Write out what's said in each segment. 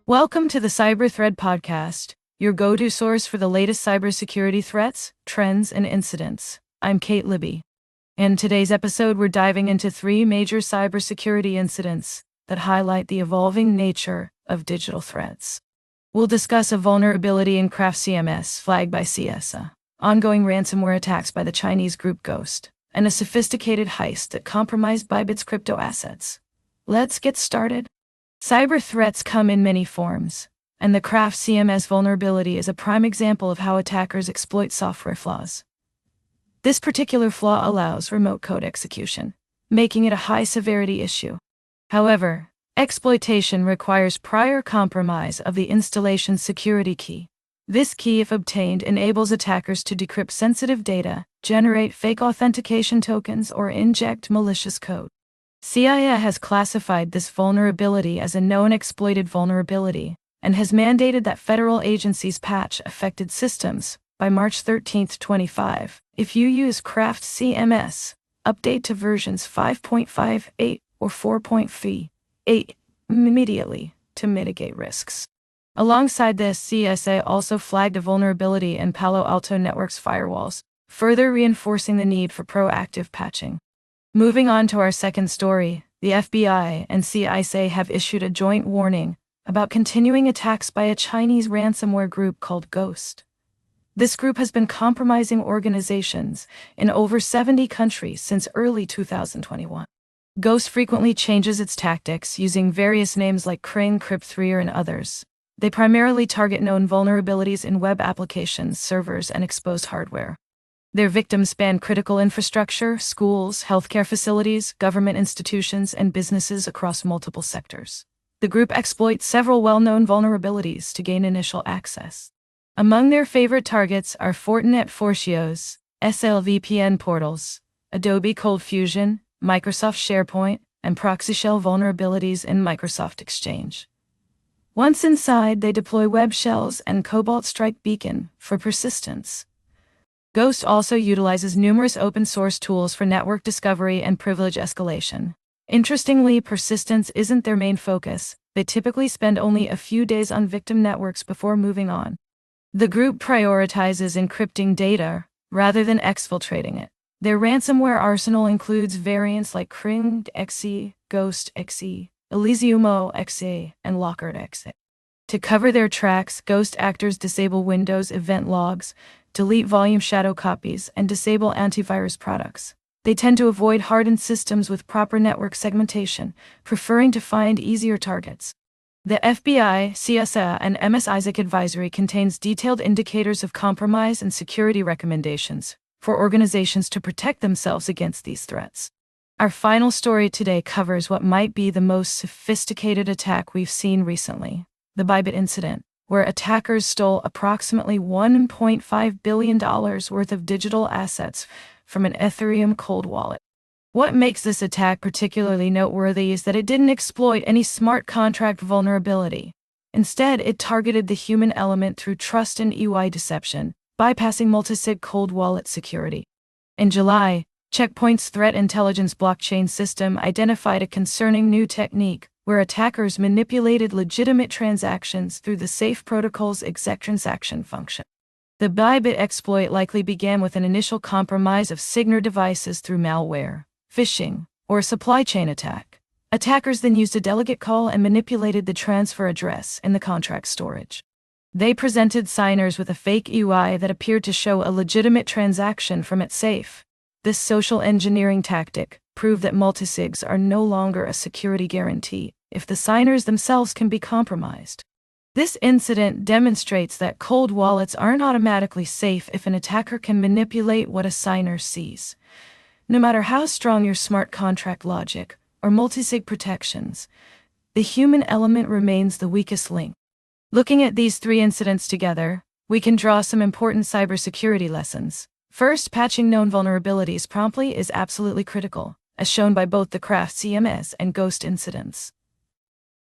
Welcome to the Cyber Thread Podcast, your go-to source for the latest cybersecurity threats, trends, and incidents. I'm Kate Libby. In today's episode, we're diving into three major cybersecurity incidents that highlight the evolving nature of digital threats. We'll discuss a vulnerability in Craft CMS flagged by CISA, ongoing ransomware attacks by the Chinese group Ghost, and a sophisticated heist that compromised Bybit's crypto assets. Let's get started. Cyber threats come in many forms, and the Craft CMS vulnerability is a prime example of how attackers exploit software flaws. This particular flaw allows remote code execution, making it a high-severity issue. However, exploitation requires prior compromise of the installation's security key. This key, if obtained, enables attackers to decrypt sensitive data, generate fake authentication tokens, or inject malicious code. CISA has classified this vulnerability as a known exploited vulnerability and has mandated that federal agencies patch affected systems by March 13, 2025. If you use Craft CMS, update to versions 5.58 or 4.8 immediately to mitigate risks. Alongside this, CISA also flagged a vulnerability in Palo Alto Network's firewalls, further reinforcing the need for proactive patching. Moving on to our second story, the FBI and CISA have issued a joint warning about continuing attacks by a Chinese ransomware group called Ghost. This group has been compromising organizations in over 70 countries since early 2021. Ghost frequently changes its tactics using various names like Kring, Crypt3, and others. They primarily target known vulnerabilities in web applications, servers, and exposed hardware. Their victims span critical infrastructure, schools, healthcare facilities, government institutions, and businesses across multiple sectors. The group exploits several well-known vulnerabilities to gain initial access. Among their favorite targets are Fortinet Fortios, SLVPN portals, Adobe Cold Fusion, Microsoft SharePoint, and proxy shell vulnerabilities in Microsoft Exchange. Once inside, they deploy web shells and Cobalt Strike Beacon for persistence. Ghost also utilizes numerous open-source tools for network discovery and privilege escalation. Interestingly, persistence isn't their main focus. They typically spend only a few days on victim networks before moving on. The group prioritizes encrypting data rather than exfiltrating it. Their ransomware arsenal includes variants like Kring XE, Ghost XE, Elysiumo XE, and Lockhart XE. To cover their tracks, Ghost actors disable Windows event logs, delete volume shadow copies, and disable antivirus products. They tend to avoid hardened systems with proper network segmentation, preferring to find easier targets. The FBI, CISA, and MS-ISAC advisory contains detailed indicators of compromise and security recommendations for organizations to protect themselves against these threats. Our final story today covers what might be the most sophisticated attack we've seen recently, the Bybit incident, where attackers stole approximately $1.5 billion worth of digital assets from an Ethereum cold wallet. What makes this attack particularly noteworthy is that it didn't exploit any smart contract vulnerability. Instead, it targeted the human element through trust and UI deception, bypassing multi-sig cold wallet security. In July, Checkpoint's threat intelligence blockchain system identified a concerning new technique where attackers manipulated legitimate transactions through the Safe Protocol's exec transaction function. The Bybit exploit likely began with an initial compromise of Signer devices through malware, phishing, or a supply chain attack. Attackers then used a delegate call and manipulated the transfer address in the contract storage. They presented signers with a fake UI that appeared to show a legitimate transaction from its safe. This social engineering tactic proved that multisigs are no longer a security guarantee if the signers themselves can be compromised. This incident demonstrates that cold wallets aren't automatically safe if an attacker can manipulate what a signer sees. No matter how strong your smart contract logic or multisig protections, the human element remains the weakest link. Looking at these three incidents together, we can draw some important cybersecurity lessons. First, patching known vulnerabilities promptly is absolutely critical, as shown by both the Craft CMS and Ghost incidents.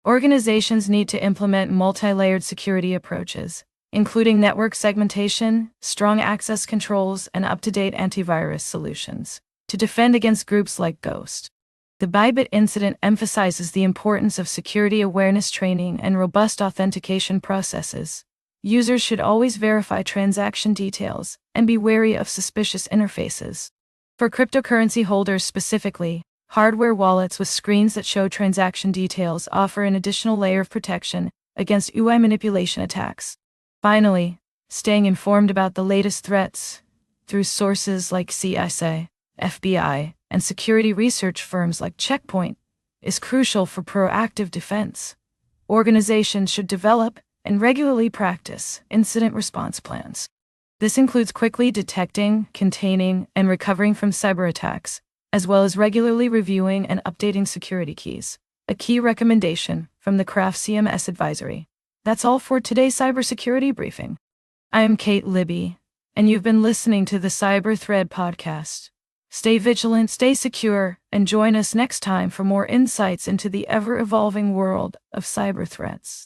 Organizations need to implement multi-layered security approaches, including network segmentation, strong access controls, and up-to-date antivirus solutions, to defend against groups like Ghost. The Bybit incident emphasizes the importance of security awareness training and robust authentication processes. Users should always verify transaction details and be wary of suspicious interfaces. For cryptocurrency holders specifically, hardware wallets with screens that show transaction details offer an additional layer of protection against UI manipulation attacks. Finally, staying informed about the latest threats through sources like CISA, FBI, and security research firms like Check Point is crucial for proactive defense. Organizations should develop and regularly practice incident response plans. This includes quickly detecting, containing, and recovering from cyber attacks, as well as regularly reviewing and updating security keys. A key recommendation from the Craft CMS advisory. That's all for today's cybersecurity briefing. I am Kate Libby, and you've been listening to the Cyber Thread podcast. Stay vigilant, stay secure, and join us next time for more insights into the ever-evolving world of cyber threats.